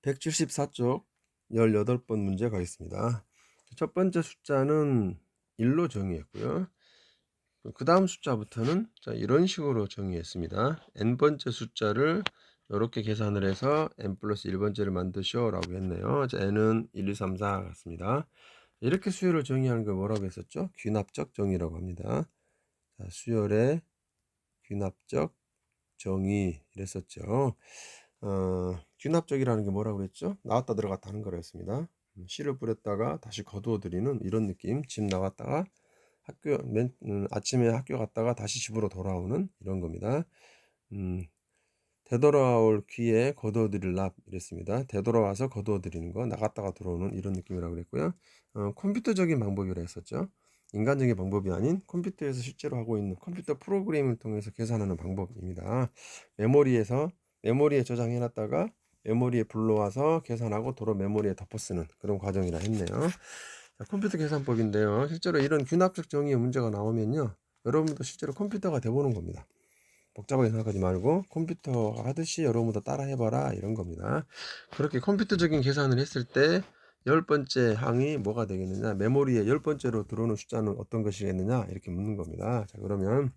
174쪽 18번 문제 가겠습니다. 첫 번째 숫자는 1로 정의했고요. 그 다음 숫자부터는 이런 식으로 정의했습니다. n번째 숫자를 이렇게 계산을 해서 n 플러스 1번째를 만드시오 라고 했네요. n은 1, 2, 3, 4 같습니다. 이렇게 수열을 정의하는 걸 뭐라고 했었죠? 귀납적 정의라고 합니다. 수열의 귀납적 정의 이랬었죠. 귀납적이라는 게 뭐라고 그랬죠? 나왔다 들어갔다 하는 거였습니다. 씨를 뿌렸다가 다시 거두어 들이는 이런 느낌. 집 나갔다가 아침에 학교 갔다가 다시 집으로 돌아오는 이런 겁니다. 되돌아올 귀에 거두어 들일 납 이랬습니다. 되돌아와서 거두어 들이는 거, 나갔다가 들어오는 이런 느낌이라고 그랬고요. 컴퓨터적인 방법이라 했었죠. 인간적인 방법이 아닌 컴퓨터에서 실제로 하고 있는 컴퓨터 프로그램을 통해서 계산하는 방법입니다. 메모리에 저장해 놨다가 메모리에 불러와서 계산하고 도로 메모리에 덮어 쓰는 그런 과정이라 했네요. 자, 컴퓨터 계산법인데요. 실제로 이런 귀납적 정의의 문제가 나오면요, 여러분도 실제로 컴퓨터가 돼보는 겁니다. 복잡하게 생각하지 말고 컴퓨터가 하듯이 여러분도 따라 해봐라 이런 겁니다. 그렇게 컴퓨터적인 계산을 했을 때 10번째 항이 뭐가 되겠느냐, 메모리에 10번째로 들어오는 숫자는 어떤 것이겠느냐 이렇게 묻는 겁니다. 자, 그러면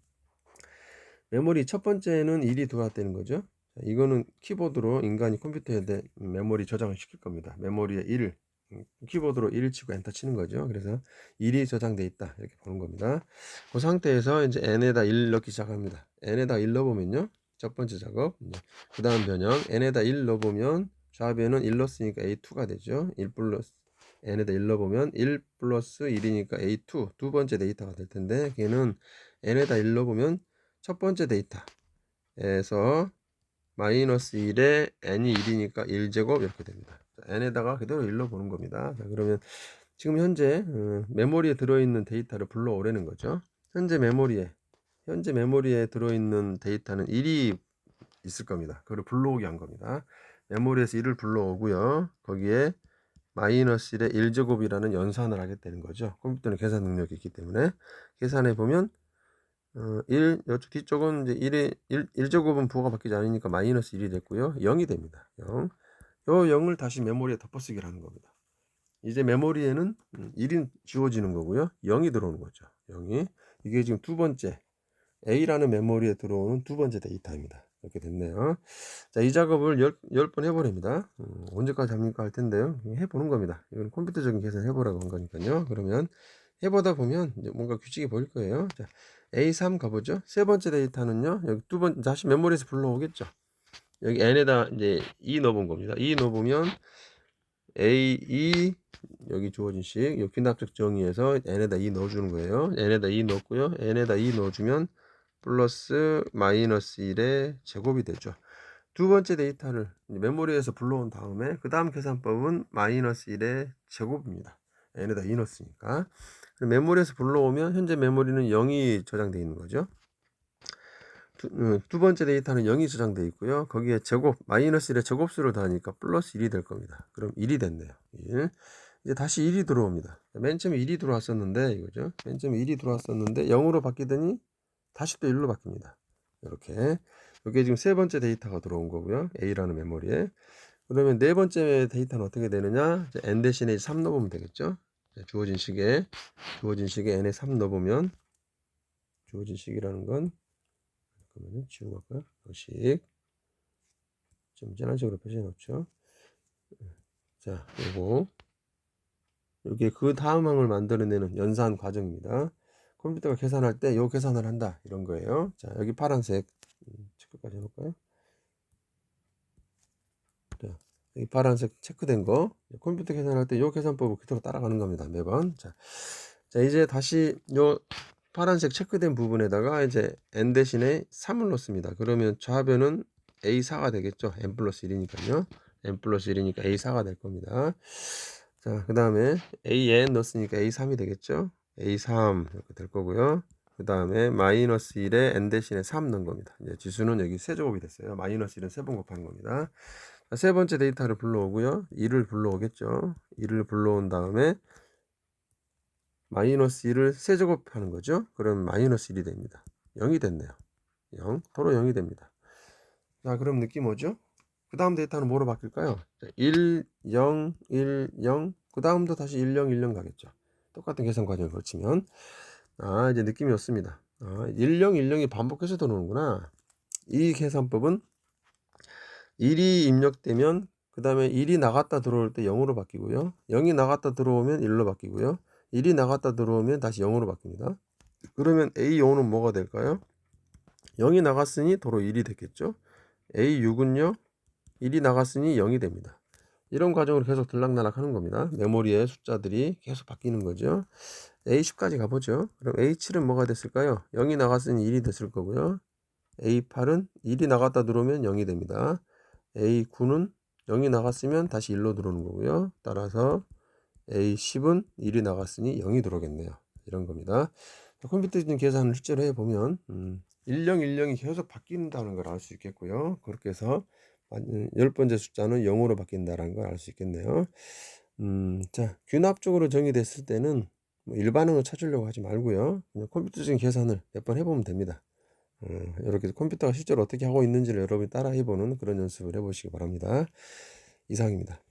메모리 첫 번째는 1이 들어왔다는 거죠. 자, 이거는 키보드로 인간이 컴퓨터에 메모리 저장을 시킬 겁니다. 메모리에 1, 키보드로 1 치고 엔터 치는 거죠. 그래서 1이 저장돼 있다 이렇게 보는 겁니다. 그 상태에서 이제 n에다 1 넣기 시작합니다. n에다 1 넣어보면요, 첫 번째 작업. 그 다음 변형 n에다 1 넣어보면 좌변은 1 넣었으니까 a2가 되죠. 1 플러스 n에다 1 넣어보면 1 플러스 1이니까 a2 두 번째 데이터가 될 텐데, 걔는 n에다 1 넣어보면 첫 번째 데이터에서 마이너스 1에 n이 1이니까 1제곱 이렇게 됩니다. n에다가 그대로 1로 보는 겁니다. 자, 그러면 지금 현재 메모리에 들어있는 데이터를 불러오라는 거죠. 현재 메모리에 들어있는 데이터는 1이 있을 겁니다. 그걸 불러오게 한 겁니다. 메모리에서 1을 불러오고요. 거기에 마이너스 1에 1제곱이라는 연산을 하겠다는 거죠. 컴퓨터는 계산 능력이 있기 때문에 계산해 보면 1, 뒤쪽은 이제 1제곱은 부호가 바뀌지 않으니까 마이너스 1이 됐고요. 0이 됩니다. 0. 요 0을 다시 메모리에 덮어쓰기를 하는 겁니다. 이제 메모리에는 1이 지워지는 거고요. 0이 들어오는 거죠. 0이. 이게 지금 두 번째 A라는 메모리에 들어오는 두 번째 데이터입니다. 이렇게 됐네요. 자, 이 작업을 10번 해보랍니다. 언제까지 합니까 할 텐데요. 해보는 겁니다. 이건 컴퓨터적인 계산 해보라고 한 거니까요. 그러면 해보다 보면 이제 뭔가 규칙이 보일 거예요. 자, A3 가보죠. 세 번째 데이터는요, 여기 다시 메모리에서 불러오겠죠. 여기 n에다 이제 2 넣어본 겁니다. 2 넣어보면 A2 여기 주어진 식, 이 귀납적 정의에서 n에다 2 넣어주는 거예요. n에다 2 넣었고요. n에다 2 넣어주면 플러스 마이너스 1의 제곱이 되죠. 두 번째 데이터를 메모리에서 불러온 다음에 그 다음 계산법은 마이너스 1의 제곱입니다. n에다 2 넣었으니까. 메모리에서 불러오면 현재 메모리는 0이 저장되어 있는 거죠. 두 번째 데이터는 0이 저장되어 있고요. 거기에 제곱, 마이너스 1의 제곱수를 더하니까 플러스 1이 될 겁니다. 그럼 1이 됐네요. 1. 이제 다시 1이 들어옵니다. 맨 처음에 1이 들어왔었는데, 이거죠. 맨 처음에 1이 들어왔었는데 0으로 바뀌더니 다시 또 1로 바뀝니다. 이렇게. 이게 지금 세 번째 데이터가 들어온 거고요. A라는 메모리에. 그러면 네 번째 데이터는 어떻게 되느냐? n 대신에 3 넣어보면 되겠죠. 주어진 식에 n에 3 넣어보면, 주어진 식이라는 건, 그러면 지우고 갈까요? 식. 좀 진한 식으로 표시해 놓죠. 자, 요거. 이게 그 다음 항을 만들어내는 연산 과정입니다. 컴퓨터가 계산할 때 요 계산을 한다 이런 거예요. 자, 여기 파란색 체크까지 해볼까요? 자, 여기 파란색 체크된 거, 컴퓨터 계산할 때 요 계산법을 그대로 따라가는 겁니다. 매번. 자, 이제 다시 요 파란색 체크된 부분에다가 이제 n 대신에 3을 넣습니다. 그러면 좌변은 a4가 되겠죠. n 플러스 1이니까요. n 플러스 1이니까 a4가 될 겁니다. 자, 그 다음에 an 넣었으니까 a3이 되겠죠. a3 이렇게 될 거고요. 그 다음에 마이너스 1에 n 대신에 3 넣은 겁니다. 이제 지수는 여기 세제곱이 됐어요. 마이너스 1은 3번 곱하는 겁니다. 자, 세 번째 데이터를 불러오고요. 2를 불러오겠죠. 2를 불러온 다음에 마이너스 1을 세제곱하는 거죠. 그럼 마이너스 1이 됩니다. 0이 됐네요. 0, 도로 0이 됩니다. 자, 그럼 느낌 오죠? 그 다음 데이터는 뭐로 바뀔까요? 1, 0, 1, 0. 그 다음도 다시 1, 0, 1, 0 가겠죠. 똑같은 계산 과정을 거치면. 이제 느낌이 왔습니다. 1, 0, 1, 0이 반복해서 들어오는구나. 이 계산법은 1이 입력되면 그 다음에 1이 나갔다 들어올 때 0으로 바뀌고요. 0이 나갔다 들어오면 1로 바뀌고요. 1이 나갔다 들어오면 다시 0으로 바뀝니다. 그러면 A5는 뭐가 될까요? 0이 나갔으니 도로 1이 됐겠죠. A6은요. 1이 나갔으니 0이 됩니다. 이런 과정으로 계속 들락날락 하는 겁니다. 메모리의 숫자들이 계속 바뀌는 거죠. A10까지 가보죠. 그럼 A7은 뭐가 됐을까요? 0이 나갔으니 1이 됐을 거고요. A8은 1이 나갔다 들어오면 0이 됩니다. A9는 0이 나갔으면 다시 1로 들어오는 거고요. 따라서 A10은 1이 나갔으니 0이 들어오겠네요. 이런 겁니다. 컴퓨터적인 계산을 실제로 해보면 1010이 계속 바뀐다는 걸 알 수 있겠고요. 그렇게 해서 10번째 숫자는 0으로 바뀐다는 걸 알 수 있겠네요. 자, 균합적으로 정의됐을 때는 뭐 일반응을 찾으려고 하지 말고요. 그냥 컴퓨터적인 계산을 몇 번 해보면 됩니다. 이렇게 컴퓨터가 실제로 어떻게 하고 있는지를 여러분이 따라 해보는 그런 연습을 해보시기 바랍니다. 이상입니다.